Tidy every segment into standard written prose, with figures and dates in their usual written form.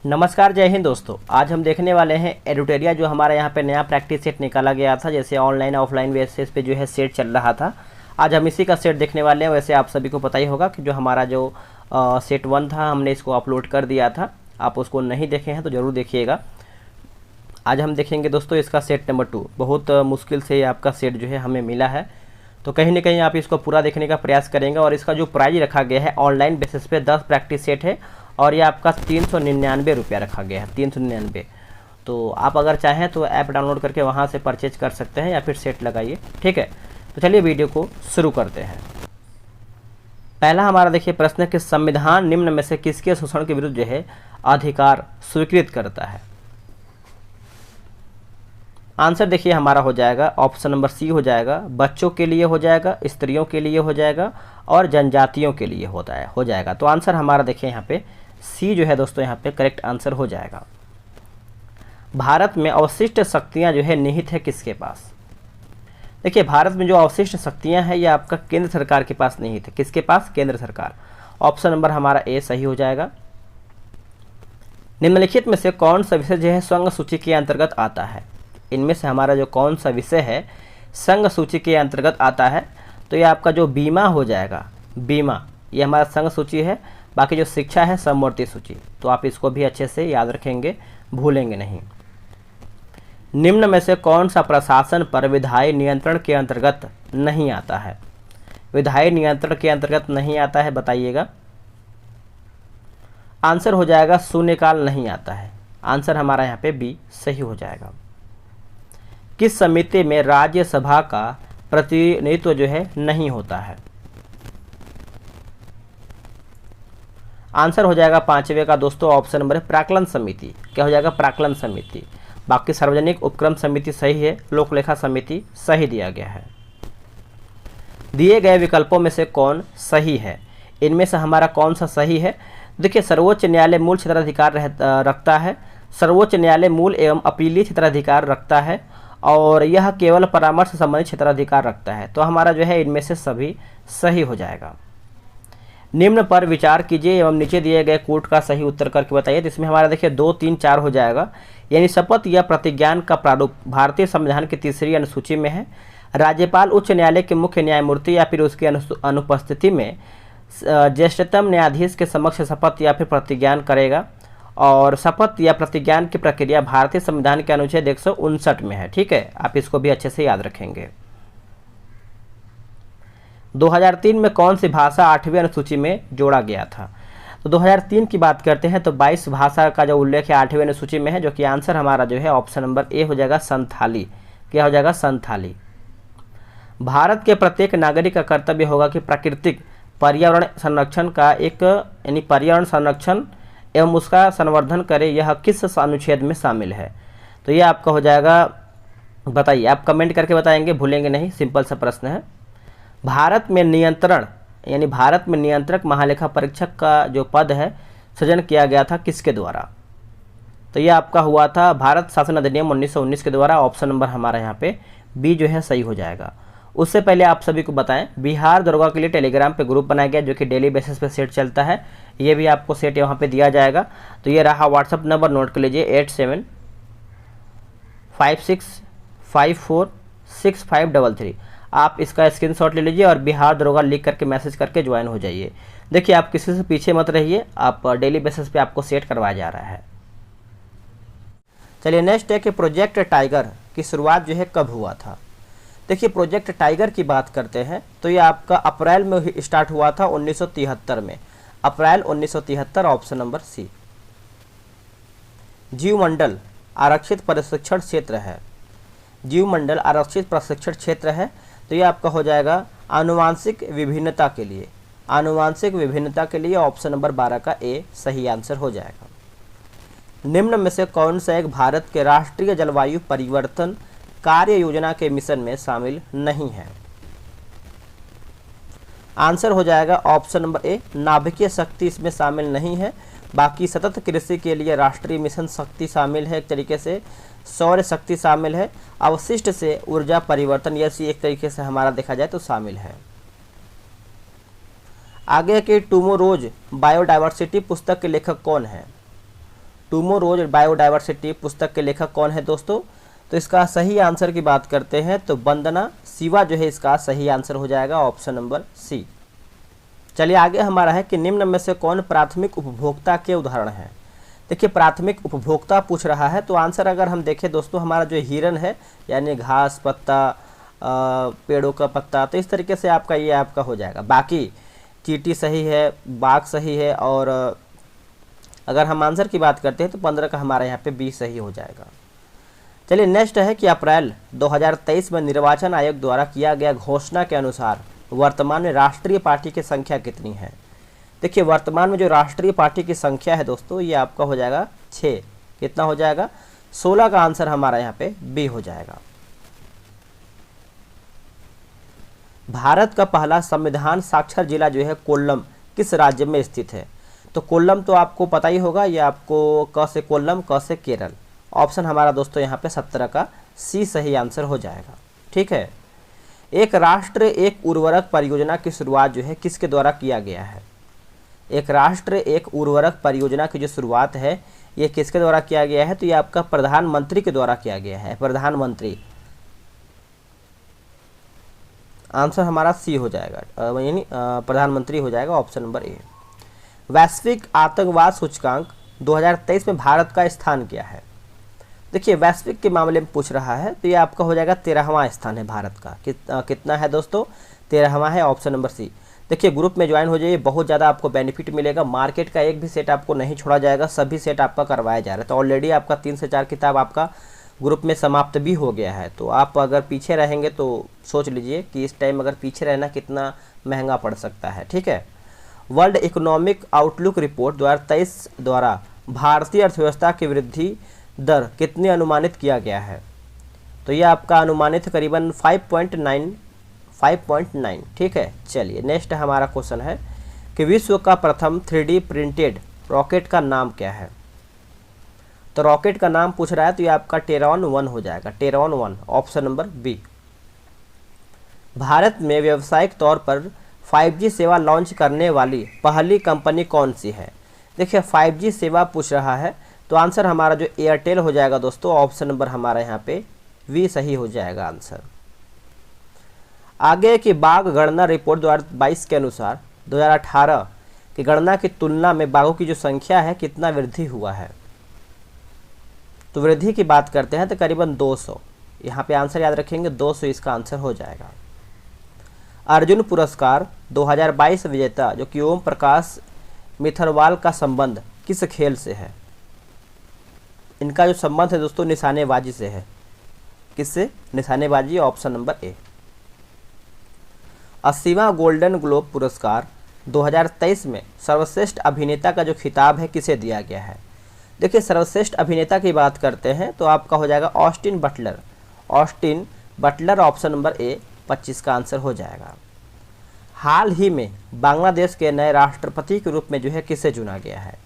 नमस्कार, जय हिंद दोस्तों। आज हम देखने वाले हैं एडुटेरिया, जो हमारा यहाँ पे नया प्रैक्टिस सेट निकाला गया था। जैसे ऑनलाइन ऑफलाइन बेसिस पे जो है सेट चल रहा था, आज हम इसी का सेट देखने वाले हैं। वैसे आप सभी को पता ही होगा कि जो हमारा जो सेट 1 था, हमने इसको अपलोड कर दिया था। आप उसको नहीं देखे हैं तो ज़रूर देखिएगा। आज हम देखेंगे दोस्तों इसका सेट नंबर 2। बहुत मुश्किल से ये आपका सेट जो है हमें मिला है, तो कहीं ना कहीं आप इसको पूरा देखने का प्रयास करेंगे। और इसका जो प्राइस रखा गया है ऑनलाइन बेसिस पे 10 प्रैक्टिस सेट है, और ये आपका 399 रुपया रखा गया है, 399। तो आप अगर चाहें तो ऐप डाउनलोड करके वहाँ से परचेज कर सकते हैं या फिर सेट लगाइए, ठीक है। तो चलिए वीडियो को शुरू करते हैं। पहला हमारा देखिए प्रश्न है कि संविधान निम्न में से किसके शोषण के विरुद्ध जो है अधिकार स्वीकृत करता है। आंसर देखिए हमारा हो जाएगा ऑप्शन नंबर सी हो जाएगा। बच्चों के लिए हो जाएगा, स्त्रियों के लिए हो जाएगा और जनजातियों के लिए हो जाएगा। तो आंसर हमारा देखिए यहाँ पे सी जो है दोस्तों, यहाँ पे करेक्ट आंसर हो जाएगा। भारत में अवशिष्ट शक्तियाँ जो है निहित है किसके पास। देखिए भारत में जो अवशिष्ट शक्तियाँ हैं ये आपका केंद्र सरकार के पास निहित है। किसके पास? केंद्र सरकार। ऑप्शन नंबर हमारा ए सही हो जाएगा। निम्नलिखित में से कौन सा विषय जो है संघ सूची के अंतर्गत आता है। इनमें से हमारा जो कौन सा विषय है संघ सूची के अंतर्गत आता है, तो ये आपका जो बीमा हो जाएगा। बीमा ये हमारा संघ सूची है। बाकी जो शिक्षा है समवर्ती सूची। तो आप इसको भी अच्छे से याद रखेंगे, भूलेंगे नहीं। निम्न में से कौन सा प्रशासन पर विधायी नियंत्रण के अंतर्गत नहीं आता है। विधायी नियंत्रण के अंतर्गत नहीं आता है, बताइएगा। आंसर हो जाएगा शून्यकाल नहीं आता है। आंसर हमारा यहाँ पे बी सही हो जाएगा। किस समिति में राज्यसभा का प्रतिनिधित्व जो है नहीं होता है। आंसर हो जाएगा पांचवे का दोस्तों ऑप्शन नंबर है प्राक्कलन समिति। क्या हो जाएगा? प्राक्कलन समिति। बाकी सार्वजनिक उपक्रम समिति सही है, लोक लेखा समिति सही दिया गया है। दिए गए विकल्पों में से कौन सही है। इनमें से हमारा कौन सा सही है। देखिए सर्वोच्च न्यायालय मूल क्षेत्राधिकार रखता है। सर्वोच्च न्यायालय मूल एवं अपीलीय क्षेत्राधिकार रखता है, और यह केवल परामर्श संबंधित क्षेत्राधिकार रखता है। तो हमारा जो है इनमें से सभी सही हो जाएगा। निम्न पर विचार कीजिए एवं नीचे दिए गए कोट का सही उत्तर करके बताइए। तो इसमें हमारा देखिए 2, 3, 4 हो जाएगा। यानी शपथ या प्रतिज्ञान का प्रारूप भारतीय संविधान की 3री अनुसूची में है। राज्यपाल उच्च न्यायालय के मुख्य न्यायमूर्ति या फिर उसकी अनुपस्थिति में ज्येष्ठतम न्यायाधीश के समक्ष शपथ या फिर प्रतिज्ञान करेगा। और शपथ या प्रतिज्ञान की प्रक्रिया भारतीय संविधान के अनुच्छेद 159 में है, ठीक है। आप इसको भी अच्छे से याद रखेंगे। 2003 में कौन सी भाषा 8वीं अनुसूची में जोड़ा गया था। तो 2003 की बात करते हैं तो 22 भाषा का जो उल्लेख है 8वीं अनुसूची में है, जो कि आंसर हमारा जो है ऑप्शन नंबर ए हो जाएगा संथाली। क्या हो जाएगा? संथाली। भारत के प्रत्येक नागरिक का कर्तव्य होगा कि प्राकृतिक पर्यावरण संरक्षण का यानी पर्यावरण संरक्षण एवं उसका संवर्धन करे। यह किस अनुच्छेद में शामिल है। तो यह आपका हो जाएगा, बताइए। आप कमेंट करके बताएंगे, भूलेंगे नहीं। सिंपल सा प्रश्न है। भारत में नियंत्रण यानी भारत में नियंत्रक महालेखा परीक्षक का जो पद है सृजन किया गया था किसके द्वारा। तो यह आपका हुआ था भारत शासन अधिनियम 1919 के द्वारा। ऑप्शन नंबर हमारा यहाँ पे बी जो है सही हो जाएगा। उससे पहले आप सभी को बताएं, बिहार दरोगा के लिए टेलीग्राम पे ग्रुप बनाया गया, जो कि डेली बेसिस पे सेट चलता है। ये भी आपको सेट यहाँ पे दिया जाएगा। तो ये रहा व्हाट्सअप नंबर, नोट कर लीजिए 8756546533। आप इसका स्क्रीनशॉट ले लीजिए और बिहार दरोगा लिख करके मैसेज करके ज्वाइन हो जाइए। देखिए आप किसी से पीछे मत रहिए, आप डेली बेसिस पे आपको सेट करवाया जा रहा है। चलिए नेक्स्ट है कि प्रोजेक्ट टाइगर की शुरुआत जो है कब हुआ था। देखिए प्रोजेक्ट टाइगर की बात करते हैं तो ये आपका अप्रैल में स्टार्ट हुआ था 1973 में। अप्रैल 1973 ऑप्शन नंबर सी। जीवमंडल आरक्षित प्रशिक्षण क्षेत्र है। जीवमंडल आरक्षित प्रशिक्षण क्षेत्र है, तो ये आपका हो जाएगा आनुवांशिक विभिन्नता के लिए। आनुवांशिक विभिन्नता के लिए ऑप्शन नंबर 12 का ए सही आंसर हो जाएगा। निम्न में से कौन सा एक भारत के राष्ट्रीय जलवायु परिवर्तन कार्य योजना के मिशन में शामिल नहीं है। आंसर हो जाएगा ऑप्शन नंबर ए नाभिकीय शक्ति इसमें शामिल नहीं है। बाकी सतत कृषि के लिए राष्ट्रीय मिशन शक्ति शामिल है, एक तरीके से सौर शक्ति शामिल है, अवशिष्ट से ऊर्जा परिवर्तन यह एक तरीके से हमारा देखा जाए तो शामिल है। आगे के टुमोरोज बायोडाइवर्सिटी पुस्तक के लेखक कौन है। टुमोरोज बायोडाइवर्सिटी पुस्तक के लेखक कौन है दोस्तों? तो इसका सही आंसर की बात करते हैं तो वंदना शिवा जो है इसका सही आंसर हो जाएगा, ऑप्शन नंबर सी। चलिए आगे हमारा है कि निम्न में से कौन प्राथमिक उपभोक्ता के उदाहरण हैं। देखिए प्राथमिक उपभोक्ता पूछ रहा है तो आंसर अगर हम देखें दोस्तों, हमारा जो हिरन है यानी घास पत्ता, पेड़ों का पत्ता, तो इस तरीके से आपका ये आपका हो जाएगा। बाकी चींटी सही है, बाघ सही है, और अगर हम आंसर की बात करते हैं तो 15 का हमारा यहाँ पे बी सही हो जाएगा। चलिए नेक्स्ट है कि अप्रैल 2023 में निर्वाचन आयोग द्वारा किया गया घोषणा के अनुसार वर्तमान में राष्ट्रीय पार्टी की संख्या कितनी है। देखिए वर्तमान में जो राष्ट्रीय पार्टी की संख्या है दोस्तों ये आपका हो जाएगा 6। कितना हो जाएगा? 16 का आंसर हमारा यहाँ पे बी हो जाएगा। भारत का पहला संविधान साक्षर जिला जो है कोल्लम किस राज्य में स्थित है? तो कोल्लम तो आपको पता ही होगा, ये आपको क से कोल्लम, क से केरल। ऑप्शन हमारा दोस्तों यहाँ पे 17 का सी सही आंसर हो जाएगा। ठीक है। एक राष्ट्र एक उर्वरक परियोजना की शुरुआत जो है किसके द्वारा किया गया है? एक राष्ट्र एक उर्वरक परियोजना की जो शुरुआत है ये किसके द्वारा किया गया है? तो ये आपका प्रधानमंत्री के द्वारा किया गया है, प्रधानमंत्री। आंसर हमारा सी हो जाएगा, यानी प्रधानमंत्री हो जाएगा, ऑप्शन नंबर ए। वैश्विक आतंकवाद सूचकांक 2023 में भारत का स्थान क्या है? देखिए वैश्विक के मामले में पूछ रहा है तो ये आपका हो जाएगा 13वां स्थान है भारत का। कितना है दोस्तों? 13वां है, ऑप्शन नंबर सी। देखिए ग्रुप में ज्वाइन हो जाइए, बहुत ज़्यादा आपको बेनिफिट मिलेगा। मार्केट का एक भी सेट आपको नहीं छोड़ा जाएगा, सभी सेट आपका करवाया जा रहा है। तो ऑलरेडी आपका 3 से 4 किताब आपका ग्रुप में समाप्त भी हो गया है। तो आप अगर पीछे रहेंगे तो सोच लीजिए कि इस टाइम अगर पीछे रहना कितना महंगा पड़ सकता है। ठीक है। वर्ल्ड इकोनॉमिक आउटलुक रिपोर्ट 2023 द्वारा भारतीय अर्थव्यवस्था की वृद्धि दर कितनी अनुमानित किया गया है? तो ये आपका अनुमानित करीबन 5.9। ठीक है। चलिए नेक्स्ट हमारा क्वेश्चन है कि विश्व का प्रथम 3D प्रिंटेड रॉकेट का नाम क्या है? तो रॉकेट का नाम पूछ रहा है तो ये आपका टेरॉन 1 हो जाएगा, टेरॉन 1, ऑप्शन नंबर बी। भारत में व्यावसायिक तौर पर 5G सेवा लॉन्च करने वाली पहली कंपनी कौन सी है? देखिए 5G सेवा पूछ रहा है तो आंसर हमारा जो एयरटेल हो जाएगा दोस्तों, ऑप्शन नंबर हमारा यहाँ पे वी सही हो जाएगा आंसर। आगे की बाघ गणना रिपोर्ट 2022 के अनुसार 2018 की गणना की तुलना में बाघों की जो संख्या है कितना वृद्धि हुआ है? तो वृद्धि की बात करते हैं तो करीबन 200। यहाँ पे आंसर याद रखेंगे 200 इसका आंसर हो जाएगा। अर्जुन पुरस्कार 2022 विजेता जो कि ओम प्रकाश मिथरवाल का संबंध किस खेल से है? इनका जो संबंध है दोस्तों निशानेबाजी से है। किससे? निशानेबाजी, ऑप्शन नंबर ए। 80वां गोल्डन ग्लोब पुरस्कार 2023 में सर्वश्रेष्ठ अभिनेता का जो खिताब है किसे दिया गया है? देखिए सर्वश्रेष्ठ अभिनेता की बात करते हैं तो आपका हो जाएगा Austin Butler, Austin Butler, option number ए 25 का आंसर हो जाएगा। हाल ही में बांग्लादेश के नए राष्ट्रपति के रूप में जो है किसे चुना गया है?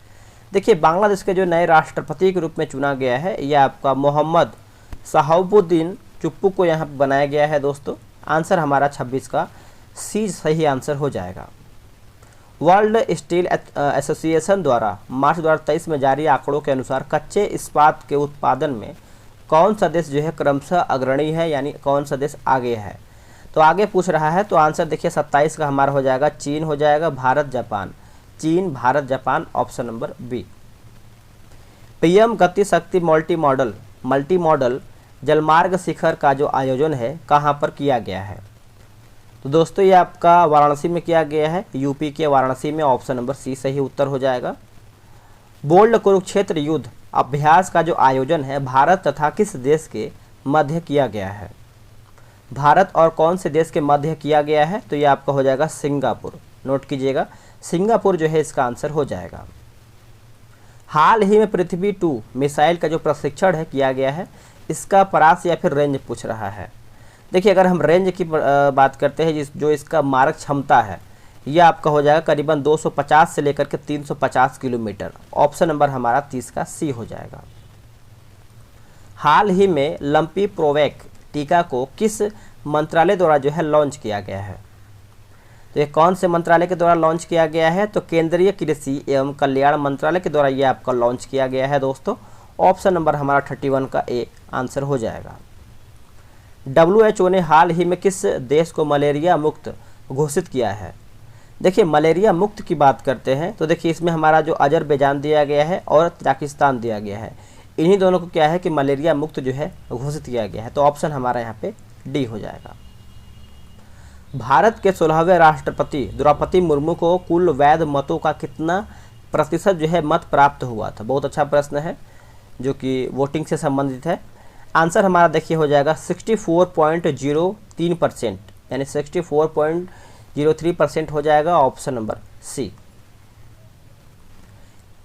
देखिए बांग्लादेश के जो नए राष्ट्रपति के रूप में चुना गया है यह आपका मोहम्मद शहाबुद्दीन चुप्पू को यहाँ पर बनाया गया है दोस्तों। आंसर हमारा 26 का सी सही आंसर हो जाएगा। वर्ल्ड स्टील एसोसिएशन द्वारा मार्च 2023 में जारी आंकड़ों के अनुसार कच्चे इस्पात के उत्पादन में कौन सा देश जो है क्रमशः अग्रणी है, यानी कौन सा देश आगे है? तो आगे पूछ रहा है तो आंसर देखिए 27 का हमारा हो जाएगा चीन हो जाएगा, भारत जापान, चीन Bharat Japan, option number B. PM Gati Shakti multi modal जलमार्ग शिखर का जो आयोजन है कहाँ पर किया गया है? तो दोस्तों ये आपका वाराणसी में किया गया है, यूपी के वाराणसी में, ऑप्शन नंबर सी सही उत्तर हो जाएगा। बोल्ड कुरुक्षेत्र युद्ध अभ्यास का जो आयोजन है भारत तथा किस देश के मध्य किया गया है? भारत और कौन से देश के मध्य किया गया है? तो ये आपका हो जाएगा सिंगापुर, नोट कीजिएगा सिंगापुर जो है इसका आंसर हो जाएगा। हाल ही में पृथ्वी 2 मिसाइल का जो प्रशिक्षण है किया गया है, इसका परास या फिर रेंज पूछ रहा है। देखिए अगर हम रेंज की बात करते हैं जो इसका मारक क्षमता है यह आपका हो जाएगा करीबन 250 से लेकर के 350 किलोमीटर, ऑप्शन नंबर हमारा 30 का सी हो जाएगा। हाल ही में लंपी प्रोवैक टीका को किस मंत्रालय द्वारा जो है लॉन्च किया गया है? तो ये कौन से मंत्रालय के द्वारा लॉन्च किया गया है? तो केंद्रीय कृषि एवं कल्याण मंत्रालय के द्वारा ये आपका लॉन्च किया गया है दोस्तों। ऑप्शन नंबर हमारा 31 का ए आंसर हो जाएगा। WHO ने हाल ही में किस देश को मलेरिया मुक्त घोषित किया है? देखिए मलेरिया मुक्त की बात करते हैं तो देखिए इसमें हमारा जो अजरबैजान दिया गया है और तजाकिस्तान दिया गया है, इन्हीं दोनों को क्या है कि मलेरिया मुक्त जो है घोषित किया गया है। तो ऑप्शन हमारा यहाँ पे डी हो जाएगा। भारत के 16वें राष्ट्रपति द्रौपदी मुर्मू को कुल वैध मतों का कितना प्रतिशत जो है मत प्राप्त हुआ था? बहुत अच्छा प्रश्न है जो कि वोटिंग से संबंधित है। आंसर हमारा देखिए हो जाएगा 64.03%, यानी 64.03% हो जाएगा ऑप्शन नंबर सी।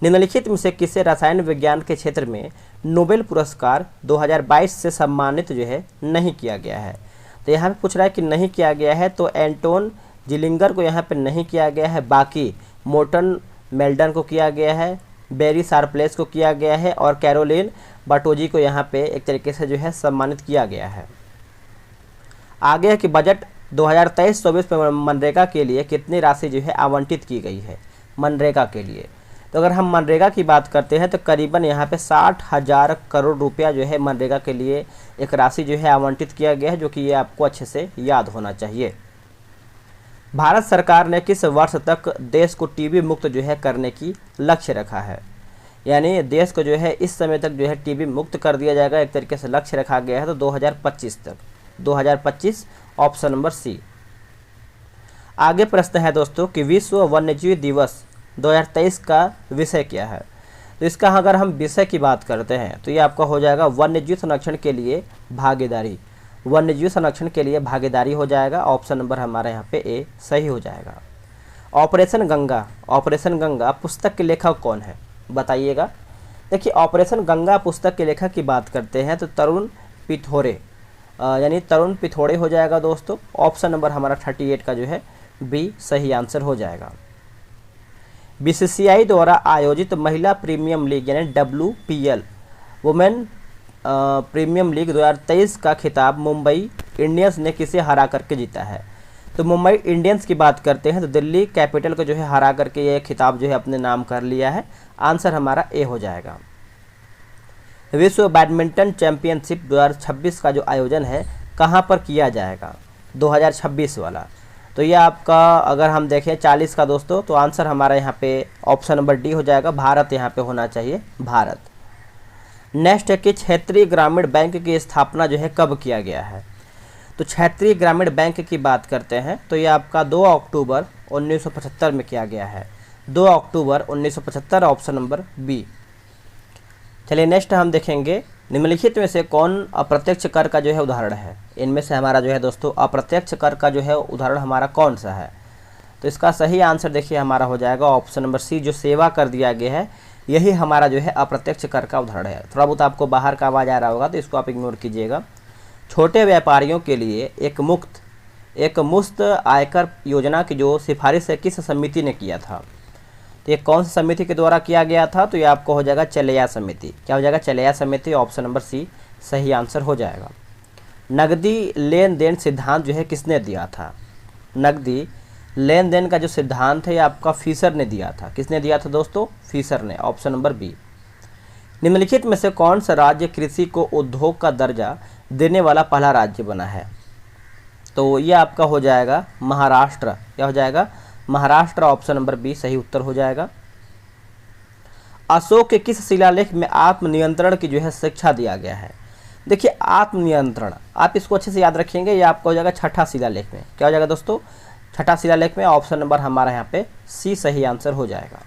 निम्नलिखित में से किसे रसायन विज्ञान के क्षेत्र में नोबेल पुरस्कार 2022 से सम्मानित जो है नहीं किया गया है? तो यहाँ पे पूछ रहा है कि नहीं किया गया है, तो एंटोन जिलिंगर को यहाँ पे नहीं किया गया है, बाकी मोर्टन मेल्डन को किया गया है, बेरी शार्पलेस को किया गया है और कैरोलिन बाटोजी को यहाँ पे एक तरीके से जो है सम्मानित किया गया है। आगे है कि बजट 2023-24 में मनरेगा के लिए कितनी राशि जो है आवंटित की गई है मनरेगा के लिए? तो अगर हम मनरेगा की बात करते हैं तो करीबन यहाँ पे 60,000 करोड़ रुपया जो है मनरेगा के लिए एक राशि जो है आवंटित किया गया है, जो कि ये आपको अच्छे से याद होना चाहिए। भारत सरकार ने किस वर्ष तक देश को टीबी मुक्त जो है करने की लक्ष्य रखा है? यानी देश को जो है इस समय तक जो है टीबी मुक्त कर दिया जाएगा, एक तरीके से लक्ष्य रखा गया है। तो 2025 तक, 2025 ऑप्शन नंबर सी। आगे प्रश्न है दोस्तों कि विश्व वन्यजीव दिवस 2023 का विषय क्या है? तो इसका अगर हम विषय की बात करते हैं तो ये आपका हो जाएगा वन्यजीव संरक्षण के लिए भागीदारी। वन्यजीव संरक्षण के लिए भागीदारी हो जाएगा। ऑप्शन नंबर हमारे यहाँ पे ए सही हो जाएगा। ऑपरेशन गंगा पुस्तक के लेखक कौन है बताइएगा? देखिए ऑपरेशन गंगा पुस्तक के लेखक की बात करते हैं तो तरुण पिथोड़े, यानी तरुण पिथोड़े हो जाएगा दोस्तों। ऑप्शन नंबर हमारा 38 का जो है बी सही आंसर हो जाएगा। BCCI द्वारा आयोजित महिला प्रीमियम लीग यानी WPL वुमेन प्रीमियम लीग 2023 का खिताब मुंबई इंडियंस ने किसे हरा करके जीता है? तो मुंबई इंडियंस की बात करते हैं तो दिल्ली कैपिटल को जो है हरा करके ये खिताब जो है अपने नाम कर लिया है। आंसर हमारा ए हो जाएगा। विश्व बैडमिंटन चैंपियनशिप 2026 का जो आयोजन है कहाँ पर किया जाएगा? 2026 वाला। तो ये आपका अगर हम देखें 40 का दोस्तों, तो आंसर हमारा यहाँ पे ऑप्शन नंबर डी हो जाएगा। भारत यहाँ पे होना चाहिए, भारत। नेक्स्ट है कि क्षेत्रीय ग्रामीण बैंक की स्थापना जो है कब किया गया है? तो क्षेत्रीय ग्रामीण बैंक की बात करते हैं तो ये आपका 2 अक्टूबर 1975 में किया गया है। 2 अक्टूबर 1975 ऑप्शन नंबर बी। चलिए नेक्स्ट हम देखेंगे निम्नलिखित में से कौन अप्रत्यक्ष कर का जो है उदाहरण है? इनमें से हमारा जो है दोस्तों अप्रत्यक्ष कर का जो है उदाहरण हमारा कौन सा है? तो इसका सही आंसर देखिए हमारा हो जाएगा ऑप्शन नंबर सी, जो सेवा कर दिया गया है यही हमारा जो है अप्रत्यक्ष कर का उदाहरण है। थोड़ा बहुत आपको बाहर का आवाज़ आ रहा होगा तो इसको आप इग्नोर कीजिएगा। छोटे व्यापारियों के लिए एक मुफ्त आयकर योजना की जो सिफारिश है किस समिति ने किया था? तो ये कौन सी समिति के द्वारा किया गया था? तो ये आपको हो जाएगा चलेया समिति। क्या हो जाएगा? चलेया समिति। ऑप्शन नंबर सी सही आंसर हो जाएगा। नकदी लेन देन सिद्धांत जो है किसने दिया था? नकदी लेन देन का जो सिद्धांत है ये आपका फिशर ने दिया था। किसने दिया था दोस्तों? फिशर ने। Option number B. निम्नलिखित में से कौन सा राज्य कृषि को उद्योग का दर्जा देने वाला पहला राज्य बना है? तो ये आपका हो जाएगा महाराष्ट्र। क्या हो जाएगा? महाराष्ट्र। ऑप्शन नंबर बी सही उत्तर हो जाएगा। अशोक के किस शिलालेख में आत्मनियंत्रण की जो है शिक्षा दिया गया है? देखिए आत्मनियंत्रण आप इसको अच्छे से याद रखेंगे, ये आपका हो जाएगा छठा शिलालेख में। क्या हो जाएगा दोस्तों? छठा शिलालेख में। ऑप्शन नंबर हमारा यहाँ पे सी सही आंसर हो जाएगा।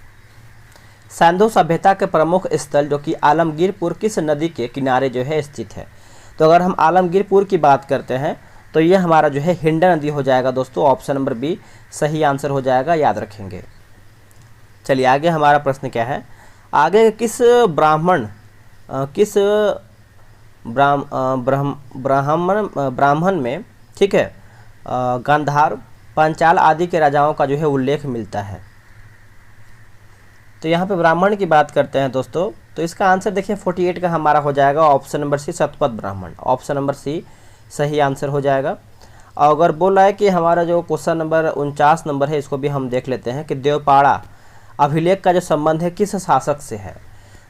सिंधु सभ्यता के प्रमुख स्थल जो कि आलमगीरपुर किस नदी के किनारे जो है स्थित है? तो अगर हम आलमगीरपुर की बात करते हैं तो ये हमारा जो है हिंडन नदी हो जाएगा दोस्तों। ऑप्शन नंबर बी सही आंसर हो जाएगा, याद रखेंगे। चलिए आगे हमारा प्रश्न क्या है? आगे किस ब्राह्मण में, ठीक है, गांधार, पांचाल आदि के राजाओं का जो है उल्लेख मिलता है? तो यहाँ पे ब्राह्मण की बात करते हैं दोस्तों, तो इसका आंसर देखिए 48 का हमारा हो जाएगा ऑप्शन नंबर सी, शतपथ ब्राह्मण। ऑप्शन नंबर सी सही आंसर हो जाएगा। और अगर बोल रहा है कि हमारा जो क्वेश्चन नंबर 49 नंबर है, इसको भी हम देख लेते हैं कि देवपाड़ा अभिलेख का जो संबंध है किस शासक से है।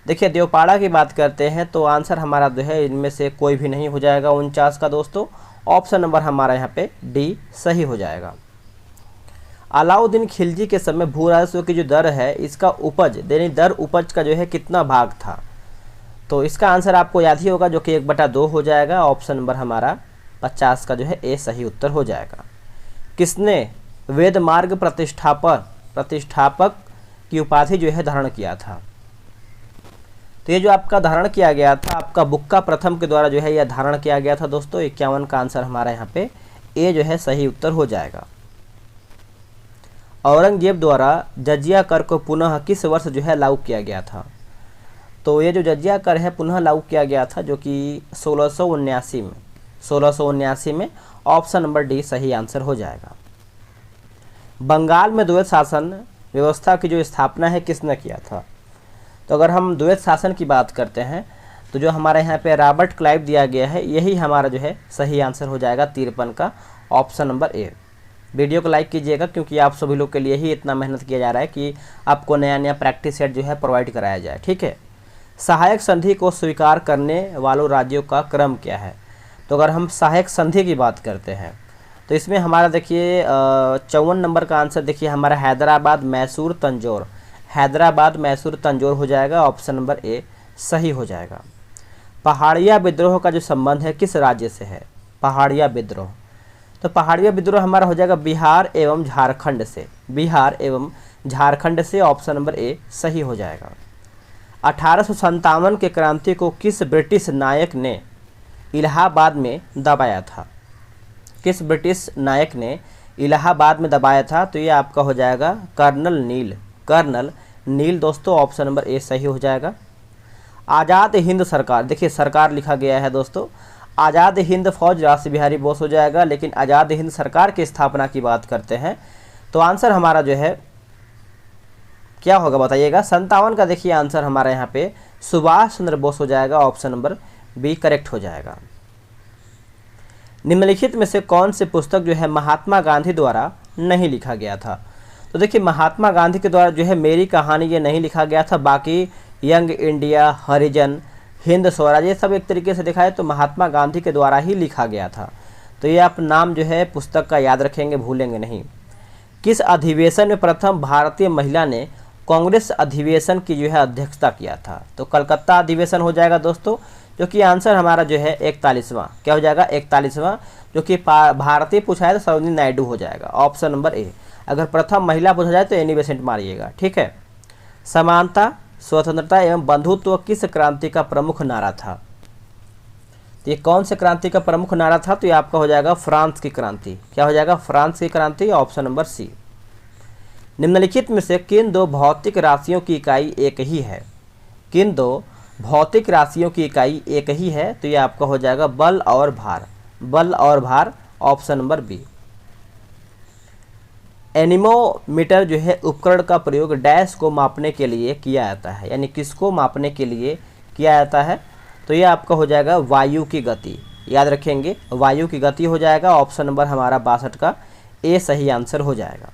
देखिए देवपाड़ा की बात करते हैं तो आंसर हमारा जो है इनमें से कोई भी नहीं हो जाएगा 49 का दोस्तों। ऑप्शन नंबर हमारा यहाँ पे डी सही हो जाएगा। अलाउद्दीन खिलजी के समय भू राजस्व की जो दर है, इसका उपज यानी दर उपज का जो है कितना भाग था, तो इसका आंसर आपको याद ही होगा जो कि 1/2 हो जाएगा। ऑप्शन नंबर हमारा 50 का जो है ए सही उत्तर हो जाएगा। किसने वेद मार्ग प्रतिष्ठापक की उपाधि जो है धारण किया था, तो ये जो आपका धारण किया गया था आपका बुक्का प्रथम के द्वारा जो है यह धारण किया गया था दोस्तों। 51 का आंसर हमारा यहाँ पे ए जो है सही उत्तर हो जाएगा। औरंगजेब द्वारा जजिया कर को पुनः किस वर्ष जो है लागू किया गया था, तो ये जो जजिया कर है पुनः लागू किया गया था जो कि 1679 में। ऑप्शन नंबर डी सही आंसर हो जाएगा। बंगाल में द्वैत शासन व्यवस्था की जो स्थापना है किसने किया था, तो अगर हम द्वैत शासन की बात करते हैं तो जो हमारे यहाँ पे रॉबर्ट क्लाइव दिया गया है यही हमारा जो है सही आंसर हो जाएगा 53 का। ऑप्शन नंबर ए। वीडियो को लाइक कीजिएगा क्योंकि आप सभी लोग के लिए ही इतना मेहनत किया जा रहा है कि आपको नया नया प्रैक्टिस सेट जो है प्रोवाइड कराया जाए, ठीक है। सहायक संधि को स्वीकार करने वालों राज्यों का क्रम क्या है, तो अगर हम सहायक संधि की बात करते हैं तो इसमें हमारा देखिए 54 नंबर का आंसर देखिए हमारा हैदराबाद मैसूर तंजौर हो जाएगा। ऑप्शन नंबर ए सही हो जाएगा। पहाड़िया विद्रोह का जो संबंध है किस राज्य से है, पहाड़िया विद्रोह, तो पहाड़िया विद्रोह हमारा हो जाएगा बिहार एवं झारखंड से। ऑप्शन नंबर ए सही हो जाएगा। 1857 के क्रांति को किस ब्रिटिश नायक ने इलाहाबाद में दबाया था, किस ब्रिटिश नायक ने इलाहाबाद में दबाया था, तो ये आपका हो जाएगा कर्नल नील दोस्तों। ऑप्शन नंबर ए सही हो जाएगा। आज़ाद हिंद सरकार, देखिए सरकार लिखा गया है दोस्तों, आज़ाद हिंद फौज राष्ट्र बिहारी बोस हो जाएगा, लेकिन आज़ाद हिंद सरकार की स्थापना की बात करते हैं तो आंसर हमारा जो है क्या होगा बताइएगा। 57 का देखिए आंसर हमारा यहाँ पे सुभाष चंद्र बोस हो जाएगा। ऑप्शन नंबर बी करेक्ट हो जाएगा। निम्नलिखित में से कौन सी पुस्तक जो है महात्मा गांधी द्वारा नहीं लिखा गया था, तो देखिए महात्मा गांधी के द्वारा जो है मेरी कहानी ये नहीं लिखा गया था, बाकी यंग इंडिया, हरिजन, हिंद स्वराज ये सब एक तरीके से देखा है तो महात्मा गांधी के द्वारा ही लिखा गया था। तो ये आप नाम जो है पुस्तक का याद रखेंगे, भूलेंगे नहीं। किस अधिवेशन में प्रथम भारतीय महिला ने कांग्रेस अधिवेशन की जो है अध्यक्षता किया था, तो कलकत्ता अधिवेशन हो जाएगा दोस्तों, जो कि आंसर हमारा जो है 41वां क्या हो जाएगा 41वां, जो कि भारतीय पूछा है तो सरोजिनी नायडू हो जाएगा। ऑप्शन नंबर ए। अगर प्रथम महिला पूछा जाए तो एनी बेसेंट मारिएगा, ठीक है। समानता, स्वतंत्रता एवं बंधुत्व किस क्रांति का प्रमुख नारा था, तो ये कौन से क्रांति का प्रमुख नारा था, तो ये आपका हो जाएगा फ्रांस की क्रांति। क्या हो जाएगा फ्रांस की क्रांति। Option number C. निम्नलिखित में से किन दो भौतिक राशियों की इकाई एक ही है, किन दो भौतिक राशियों की इकाई एक ही है, तो ये आपका हो जाएगा बल और भार। Option number B. एनीमोमीटर जो है उपकरण का प्रयोग डैश को मापने के लिए किया जाता है, यानी किसको मापने के लिए किया जाता है, तो ये आपका हो जाएगा वायु की गति। याद रखेंगे वायु की गति हो जाएगा। ऑप्शन नंबर हमारा 62 का ए सही आंसर हो जाएगा।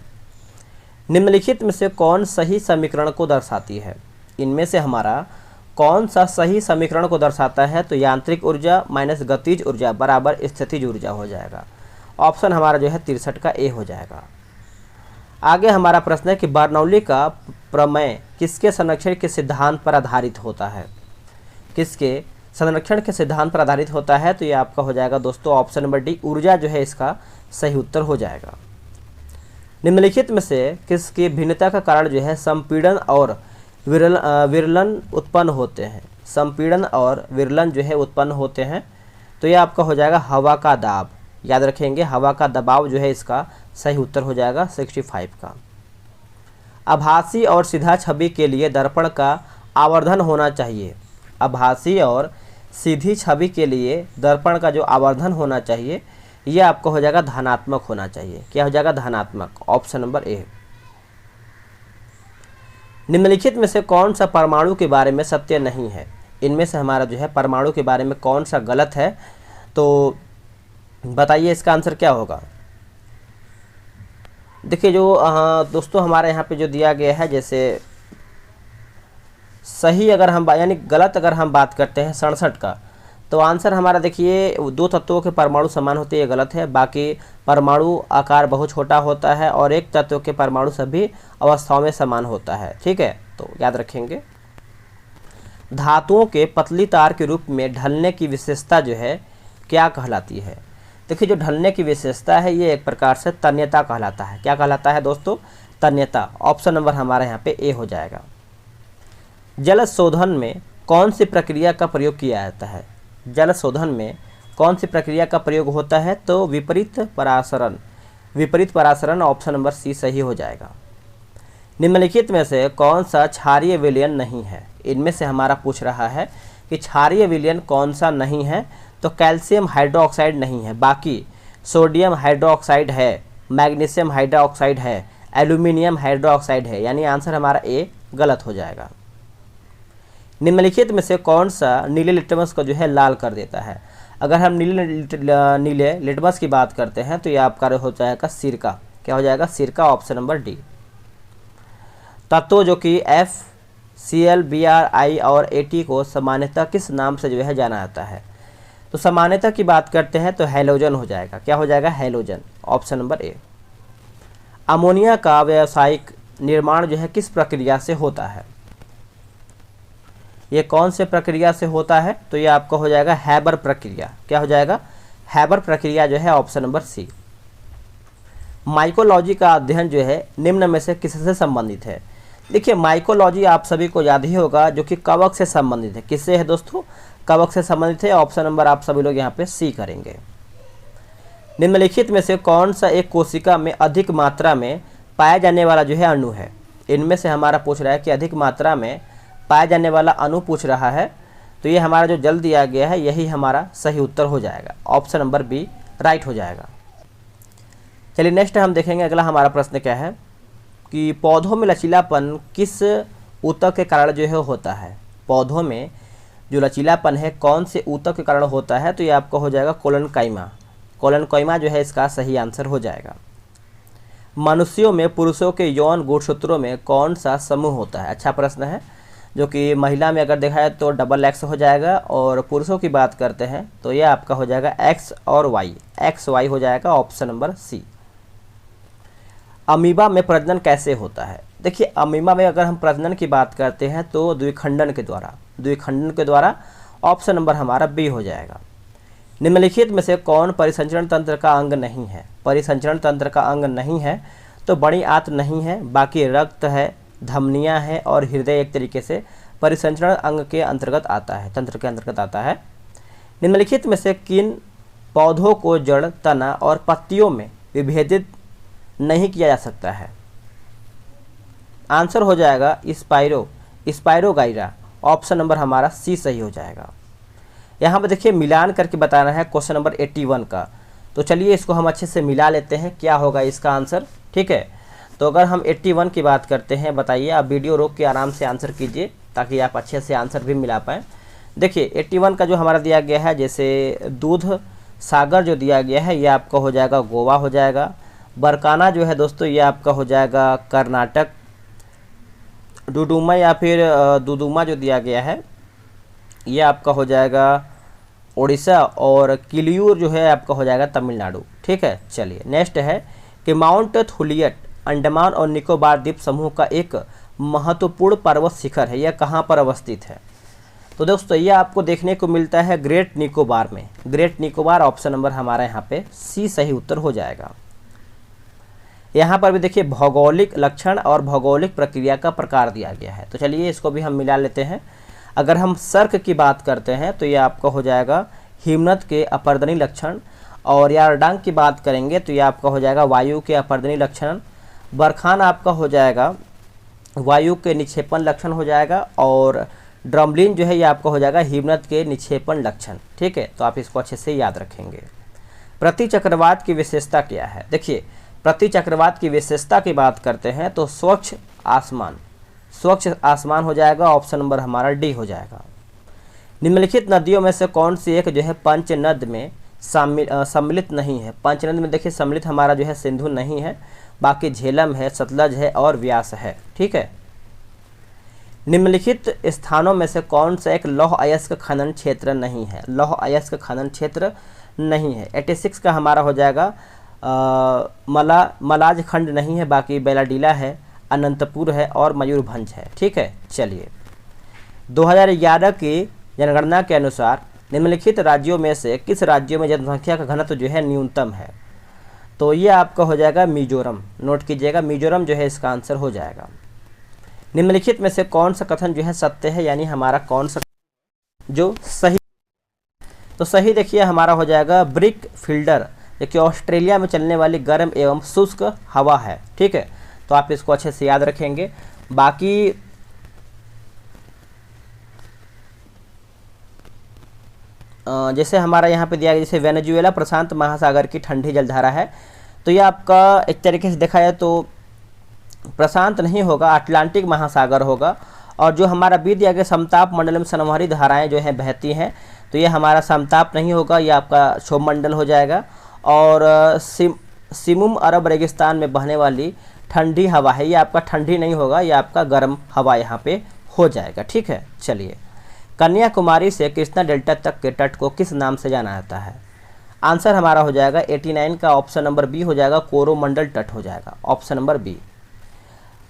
निम्नलिखित में से कौन सही समीकरण को दर्शाती है, इनमें से हमारा कौन सा सही समीकरण को दर्शाता है, तो यांत्रिक ऊर्जा माइनस गतिज ऊर्जा बराबर स्थितिज ऊर्जा हो जाएगा। ऑप्शन हमारा जो है 63 का ए हो जाएगा। आगे हमारा प्रश्न है कि बर्नौली का प्रमेय किसके संरक्षण के सिद्धांत पर आधारित होता है, किसके संरक्षण के सिद्धांत पर आधारित होता है, तो ये आपका हो जाएगा दोस्तों ऑप्शन नंबर डी, ऊर्जा जो है इसका सही उत्तर हो जाएगा। निम्नलिखित में से किसकी भिन्नता का कारण जो है संपीड़न और विरलन उत्पन्न होते हैं, संपीड़न और विरलन जो है उत्पन्न होते हैं, तो ये आपका हो जाएगा हवा का दाब। याद रखेंगे हवा का दबाव जो है इसका सही उत्तर हो जाएगा 65 का। आभासी और सीधा छवि के लिए दर्पण का आवर्धन होना चाहिए, आभासी और सीधी छवि के लिए दर्पण का जो आवर्धन होना चाहिए ये आपको हो जाएगा धनात्मक होना चाहिए। क्या हो जाएगा धनात्मक। ऑप्शन नंबर ए। निम्नलिखित में से कौन सा परमाणु के बारे में सत्य नहीं है, इनमें से हमारा जो है परमाणु के बारे में कौन सा गलत है, तो बताइए इसका आंसर क्या होगा। देखिए जो दोस्तों हमारे यहाँ पे जो दिया गया है, जैसे सही अगर हम यानी गलत अगर हम बात करते हैं 67 का, तो आंसर हमारा देखिए दो तत्वों के परमाणु समान होते हैं, ये गलत है। बाकी परमाणु आकार बहुत छोटा होता है और एक तत्व के परमाणु सभी अवस्थाओं में समान होता है, ठीक है, तो याद रखेंगे। धातुओं के पतली तार के रूप में ढलने की विशेषता जो है क्या कहलाती है। देखिए जो ढलने की विशेषता है ये एक प्रकार से तन्यता कहलाता है। क्या कहलाता है दोस्तों, तन्यता। ऑप्शन नंबर हमारा यहाँ पे ए हो जाएगा। जल शोधन में कौन सी प्रक्रिया का प्रयोग किया जाता है। जल शोधन में कौन सी प्रक्रिया का प्रयोग होता है, तो विपरीत परासरण। विपरीत परासरण ऑप्शन नंबर सी सही हो जाएगा। निम्नलिखित में से कौन सा क्षारीय विलयन नहीं है। इनमें से हमारा पूछ रहा है कि क्षारीय विलयन कौन सा नहीं है, तो कैल्शियम हाइड्रोक्साइड नहीं है, बाकी सोडियम हाइड्रोक्साइड है, मैग्नीशियम हाइड्रोक्साइड है, एल्यूमिनियम हाइड्रोक्साइड है, यानी आंसर हमारा ए गलत हो जाएगा। निम्नलिखित में से कौन सा नीले लिटमस को जो है लाल कर देता है। अगर हम नीले लिटमस की बात करते हैं तो ये आपका हो जाएगा सिरका। क्या हो जाएगा, सिरका, ऑप्शन नंबर डी। तत्व जो कि FCl, Br, I और At को सामान्यतः किस नाम से जो है जाना जाता है, तो सामान्यतः की बात करते हैं तो हैलोजन हो जाएगा। क्या हो जाएगा, हैलोजन, ऑप्शन नंबर ए। अमोनिया का व्यावसायिक निर्माण जो है किस प्रक्रिया से होता है। ये कौन से प्रक्रिया से होता है, तो ये आपका हो जाएगा हैबर प्रक्रिया। क्या हो जाएगा, हैबर प्रक्रिया जो है, ऑप्शन नंबर सी। माइकोलॉजी का अध्ययन जो है निम्न में से किससे संबंधित है। देखिए माइकोलॉजी आप सभी को याद ही होगा, जो कि कवक से संबंधित है। किससे है दोस्तों, कवक से संबंधित है। ऑप्शन नंबर आप सभी लोग यहाँ पे सी करेंगे। निम्नलिखित में से कौन सा एक कोशिका में अधिक मात्रा में पाया जाने वाला जो है अणु है। इनमें से हमारा पूछ रहा है कि अधिक मात्रा में पाया जाने वाला अणु पूछ रहा है, तो ये हमारा जो जल दिया गया है यही हमारा सही उत्तर हो जाएगा। ऑप्शन नंबर बी राइट हो जाएगा। चलिए नेक्स्ट हम देखेंगे, अगला हमारा प्रश्न क्या है कि पौधों में लचीलापन किस ऊतक के कारण जो है होता है। पौधों में जो लचीलापन है कौन से ऊतक के कारण होता है, तो ये आपका हो जाएगा कोलेनकाइमा। कोलेनकाइमा जो है इसका सही आंसर हो जाएगा। मनुष्यों में पुरुषों के यौन गुणसूत्रों में कौन सा समूह होता है। अच्छा प्रश्न है, जो कि महिला में अगर देखा जाए तो XX हो जाएगा, और पुरुषों की बात करते हैं तो ये आपका हो जाएगा X और Y, XY हो जाएगा, ऑप्शन नंबर सी। अमीबा में प्रजनन कैसे होता है। देखिए अमीबा में अगर हम प्रजनन की बात करते हैं तो द्विखंडन के द्वारा, ऑप्शन नंबर हमारा बी हो जाएगा। निम्नलिखित में से कौन परिसंचरण तंत्र का अंग नहीं है। परिसंचरण तंत्र का अंग नहीं है तो बड़ी आंत नहीं है, बाकी रक्त है, धमनियां है और हृदय एक तरीके से परिसंचरण अंग के अंतर्गत आता है, तंत्र के अंतर्गत आता है। निम्नलिखित में से किन पौधों को जड़, तना और पत्तियों में विभेदित नहीं किया जा सकता है। आंसर हो जाएगा स्पाइरोगाइरा, ऑप्शन नंबर हमारा सी सही हो जाएगा। यहाँ पर देखिए मिलान करके बताना है क्वेश्चन नंबर 81 का, तो चलिए इसको हम अच्छे से मिला लेते हैं, क्या होगा इसका आंसर, ठीक है। तो अगर हम 81 की बात करते हैं, बताइए, आप वीडियो रोक के आराम से आंसर कीजिए ताकि आप अच्छे से आंसर भी मिला पाएँ। देखिए 81 का जो हमारा दिया गया है, जैसे दूध सागर जो दिया गया है ये आपका हो जाएगा गोवा हो जाएगा। बरकाना जो है दोस्तों ये आपका हो जाएगा कर्नाटक। डुडुमा या फिर दुदुमा जो दिया गया है ये आपका हो जाएगा उड़ीसा, और किलियूर जो है आपका हो जाएगा तमिलनाडु, ठीक है। चलिए नेक्स्ट है कि माउंट थुलियट अंडमान और निकोबार द्वीप समूह का एक महत्वपूर्ण पर्वत शिखर है, यह कहाँ पर अवस्थित है। तो दोस्तों ये आपको देखने को मिलता है ग्रेट निकोबार में। ग्रेट निकोबार, ऑप्शन नंबर हमारा यहाँ पे सी सही उत्तर हो जाएगा। यहाँ पर भी देखिए भौगोलिक लक्षण और भौगोलिक प्रक्रिया का प्रकार दिया गया है, तो चलिए इसको भी हम मिला लेते हैं। अगर हम सर्क की बात करते हैं तो ये आपका हो जाएगा हिमनद के अपर्दनी लक्षण, और यारडांग की बात करेंगे तो ये आपका हो जाएगा वायु के अपर्दनी लक्षण। बरखान आपका हो जाएगा वायु के निक्षेपण लक्षण हो जाएगा, और ड्रमलिन जो है ये आपका हो जाएगा हिमनद के निक्षेपण लक्षण, ठीक है। तो आप इसको अच्छे से याद रखेंगे। प्रति चक्रवात की विशेषता क्या है। देखिए प्रति चक्रवात की विशेषता की बात करते हैं तो स्वच्छ आसमान हो जाएगा, ऑप्शन नंबर हमारा डी हो जाएगा। निम्नलिखित नदियों में से कौन सी एक जो है पंचनद में सम्मिलित नहीं है। पंचनद में देखिए सम्मिलित हमारा जो है सिंधु नहीं है, बाकी झेलम है, सतलज है और व्यास है। ठीक है। निम्नलिखित स्थानों में से कौन सा एक लौह अयस्क खनन क्षेत्र नहीं है? लौह अयस्क खनन क्षेत्र नहीं है। 86 का हमारा हो जाएगा मलाज खंड नहीं है, बाकी बेलाडीला है, अनंतपुर है और मयूरभंज है। ठीक है। चलिए 2011 की जनगणना के अनुसार निम्नलिखित राज्यों में से किस राज्यों में जनसंख्या का घनत्व जो है न्यूनतम है? तो ये आपका हो जाएगा मिजोरम। नोट कीजिएगा, मिजोरम जो है इसका आंसर हो जाएगा। निम्नलिखित में से कौन सा कथन जो है सत्य है, यानी हमारा कौन सा जो सही? तो सही देखिए हमारा हो जाएगा ब्रिक फील्डर, जो कि ऑस्ट्रेलिया में चलने वाली गर्म एवं शुष्क हवा है। ठीक है। तो आप इसको अच्छे से याद रखेंगे। बाकी जैसे हमारा यहाँ पे दिया गया, जैसे वेनेजुएला प्रशांत महासागर की ठंडी जलधारा है, तो ये आपका एक तरीके से देखा जाए तो प्रशांत नहीं होगा, अटलांटिक महासागर होगा। और जो हमारा बी दिया गया समताप मंडल में सनमहरी धाराएं जो हैं बहती हैं, तो ये हमारा समताप नहीं होगा, ये आपका क्षोभ मंडल हो जाएगा। और सिमुम अरब रेगिस्तान में बहने वाली ठंडी हवा है, ये आपका ठंडी नहीं होगा, ये आपका गर्म हवा यहाँ पे हो जाएगा। ठीक है। चलिए कन्याकुमारी से कृष्णा डेल्टा तक के तट को किस नाम से जाना जाता है? आंसर हमारा हो जाएगा 89 का ऑप्शन नंबर बी हो जाएगा, कोरोमंडल तट हो जाएगा, ऑप्शन नंबर बी।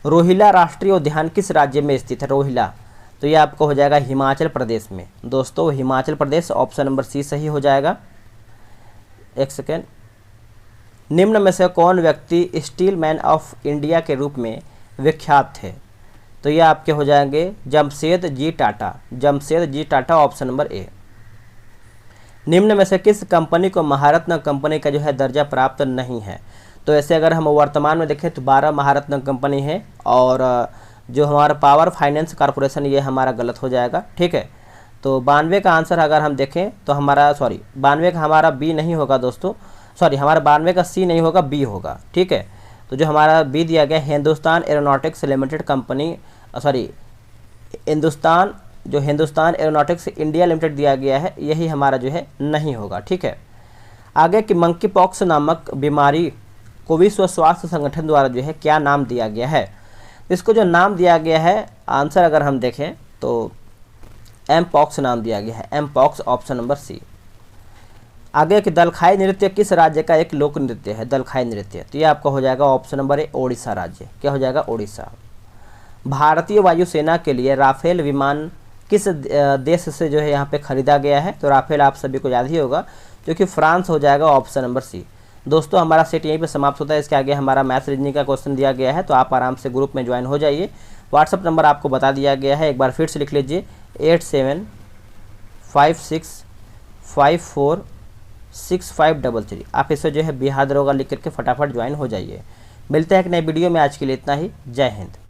रोहिला राष्ट्रीय उद्यान किस राज्य में स्थित है? रोहिला, तो ये आपको हो जाएगा हिमाचल प्रदेश में। दोस्तों हिमाचल प्रदेश, ऑप्शन नंबर सी सही हो जाएगा। एक सेकेंड। निम्न में से कौन व्यक्ति स्टील मैन ऑफ इंडिया के रूप में विख्यात थे? तो ये आपके हो जाएंगे जमशेद जी टाटा। जमशेद जी टाटा, ऑप्शन नंबर ए। निम्न में से किस कंपनी को महारत्न कंपनी का जो है दर्जा प्राप्त नहीं है? तो ऐसे अगर हम वर्तमान में देखें तो 12 महारत्न कंपनी है, और जो हमारा पावर फाइनेंस कॉर्पोरेशन ये हमारा गलत हो जाएगा। ठीक है। तो 92 का आंसर अगर हम देखें तो हमारा 92 का हमारा बी नहीं होगा दोस्तों, हमारा 92 का सी नहीं होगा, बी होगा। ठीक है। तो जो हमारा बी दिया गया Hindustan aeronautics limited company, Hindustan aeronautics India limited दिया गया है, यही हमारा जो है नहीं होगा। ठीक है। आगे की मंकी पॉक्स नामक बीमारी को विश्व स्वास्थ्य संगठन द्वारा जो है क्या नाम दिया गया है? इसको जो नाम दिया गया है, आंसर अगर हम देखें तो एम पॉक्स नाम दिया गया है, M pox, option number C. आगे कि दलखाई नृत्य किस राज्य का एक लोक नृत्य है? दलखाई नृत्य, तो ये आपका हो जाएगा ऑप्शन नंबर ए, ओडिशा राज्य। क्या हो जाएगा? ओडिशा। भारतीय वायुसेना के लिए राफेल विमान किस देश से जो है यहाँ पे खरीदा गया है? तो राफेल आप सभी को याद ही होगा, जो कि फ्रांस हो जाएगा, ऑप्शन नंबर सी। दोस्तों हमारा सेट यहीं पे समाप्त होता है। इसके आगे हमारा मैथ्स रीजनिंग का क्वेश्चन दिया गया है, तो आप आराम से ग्रुप में ज्वाइन हो जाइए। व्हाट्सअप नंबर आपको बता दिया गया है, एक बार फिर से लिख लीजिए 8756546533। आप इसे जो है बिहार दरोगा लिख करके फटाफट ज्वाइन हो जाइए। मिलते हैं एक नई वीडियो में, आज के लिए इतना ही। जय हिंद।